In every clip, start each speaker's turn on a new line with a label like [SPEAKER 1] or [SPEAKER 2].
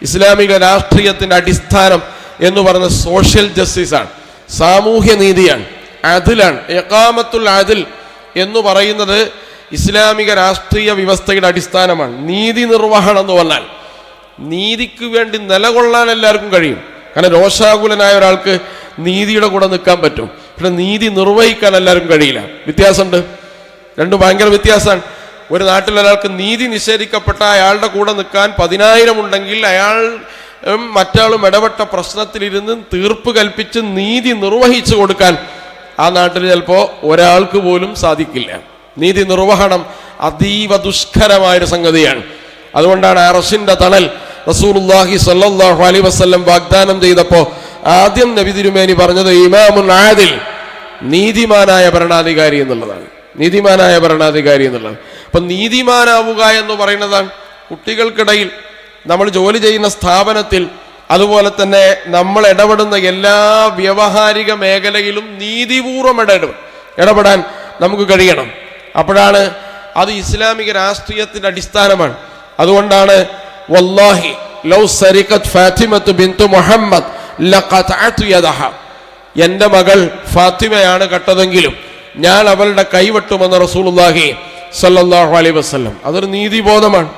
[SPEAKER 1] ഇസ്ലാമിക രാഷ്ട്രീയത്തിൻ്റെ അടിസ്ഥാനം എന്ന് പറയുന്ന സോഷ്യൽ ജസ്റ്റിസാണ്, സാമൂഹ്യ നീതിയാണ്, അദിലാണ്. ഇഖാമത്തുൽ അദിൽ എന്ന് പറയുന്നത് ഇസ്ലാമിക രാഷ്ട്രീയ വ്യവസ്ഥയുടെ അടിസ്ഥാനമാണ്. നീതി നിർവഹണം എന്ന് പറഞ്ഞാൽ നീതിക്ക് വേണ്ടി നിലകൊള്ളാൻ എല്ലാവർക്കും കഴിയും. കാരണം രോഷാകുലനായ ഒരാൾക്ക് നീതിയുടെ കൂടെ നിൽക്കാൻ പറ്റും, പക്ഷെ നീതി നിർവഹിക്കാൻ എല്ലാവർക്കും കഴിയില്ല. വ്യത്യാസമുണ്ട്, രണ്ടും ഭയങ്കര വ്യത്യാസമാണ്. ഒരു നാട്ടിൽ ഒരാൾക്ക് നീതി നിഷേധിക്കപ്പെട്ട അയാളുടെ കൂടെ നിൽക്കാൻ 10,000 ഉണ്ടെങ്കിൽ അയാൾ മറ്റാളും ഇടപെട്ട പ്രശ്നത്തിലിരുന്ന് തീർപ്പ് കൽപ്പിച്ച് നീതി നിർവഹിച്ചു കൊടുക്കാൻ ആ നാട്ടിൽ ചിലപ്പോൾ ഒരാൾക്ക് പോലും സാധിക്കില്ല. നീതി നിർവഹണം അതീവ ദുഷ്കരമായൊരു സംഗതിയാണ്. അതുകൊണ്ടാണ് അർശിന്റെ തണൽ റസൂലുള്ളാഹി സ്വല്ലല്ലാഹു അലൈഹി വസല്ലം വാഗ്ദാനം ചെയ്തപ്പോൾ ആദ്യം നബി തിരുമേനി പറഞ്ഞത് ഇമാമുൻ ആദിൽ, നീതിമാനായ ഭരണാധികാരി എന്നുള്ളതാണ്. നീതിമാനായ ഭരണാധികാരി എന്നുള്ളത്. അപ്പൊ നീതിമാനാവുക എന്ന് പറയുന്നതാണ് കുട്ടികൾക്കിടയിൽ, നമ്മൾ ജോലി ചെയ്യുന്ന സ്ഥാപനത്തിൽ, അതുപോലെ തന്നെ നമ്മൾ ഇടപെടുന്ന എല്ലാ വ്യവഹാരിക മേഖലയിലും നീതിപൂർവം ഇടപെടാൻ നമുക്ക് കഴിയണം. അപ്പോഴാണ് അത് ഇസ്ലാമിക രാഷ്ട്രീയത്തിന്റെ അടിസ്ഥാനമാണ്. അതുകൊണ്ടാണ് വല്ലാഹി ലൗ സരിഖത് ഫാത്തിമത്തു ബിന്തു മുഹമ്മദ് ലഖതഅതു യദഹ, എൻ്റെ മകൾ ഫാത്തിമയാണ് കട്ടതെങ്കിലും ഞാൻ അവളുടെ കൈവെട്ടുമെന്ന് റസൂലുള്ളാഹി സ്വല്ലല്ലാഹു അലൈഹി വസല്ലം. അതൊരു നീതിബോധമാണ്.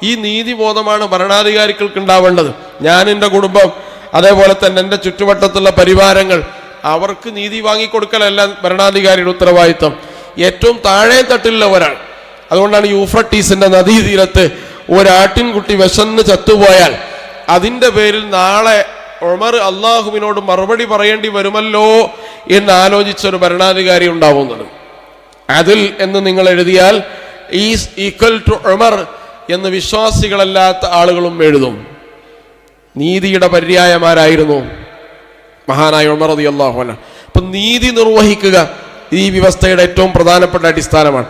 [SPEAKER 1] ഈ നീതിബോധമാണ് ഭരണാധികാരികൾക്ക് ഉണ്ടാവേണ്ടത്. ഞാൻ എൻ്റെ കുടുംബം, അതേപോലെ തന്നെ എൻ്റെ ചുറ്റുവട്ടത്തുള്ള പരിവാരങ്ങൾ, അവർക്ക് നീതി വാങ്ങിക്കൊടുക്കലല്ല ഭരണാധികാരിയുടെ ഉത്തരവാദിത്വം. ഏറ്റവും താഴെ തട്ടിലുള്ളവരാണ്. അതുകൊണ്ടാണ് യൂഫ്രട്ടീസിന്റെ നദീതീരത്ത് ഒരാട്ടിൻകുട്ടി വിശന്ന് ചത്തുപോയാൽ അതിൻ്റെ പേരിൽ നാളെ ഉമർ അള്ളാഹുവിനോട് മറുപടി പറയേണ്ടി വരുമല്ലോ എന്ന് ആലോചിച്ചൊരു ഭരണാധികാരി ഉണ്ടാവുന്നത്. അതിൽ എന്ന് നിങ്ങൾ എഴുതിയാൽ ഈസ് ഈക്വൽ ടു ഉമർ എന്ന് വിശ്വാസികളല്ലാത്ത ആളുകളും എഴുതും. നീതിയുടെ പര്യായമാരായിരുന്നു മഹാനായ ഉമർ റളിയല്ലാഹു അൻഹു. അപ്പൊ നീതി നിർവഹിക്കുക ഈ വ്യവസ്ഥയുടെ ഏറ്റവും പ്രധാനപ്പെട്ട അടിസ്ഥാനമാണ്.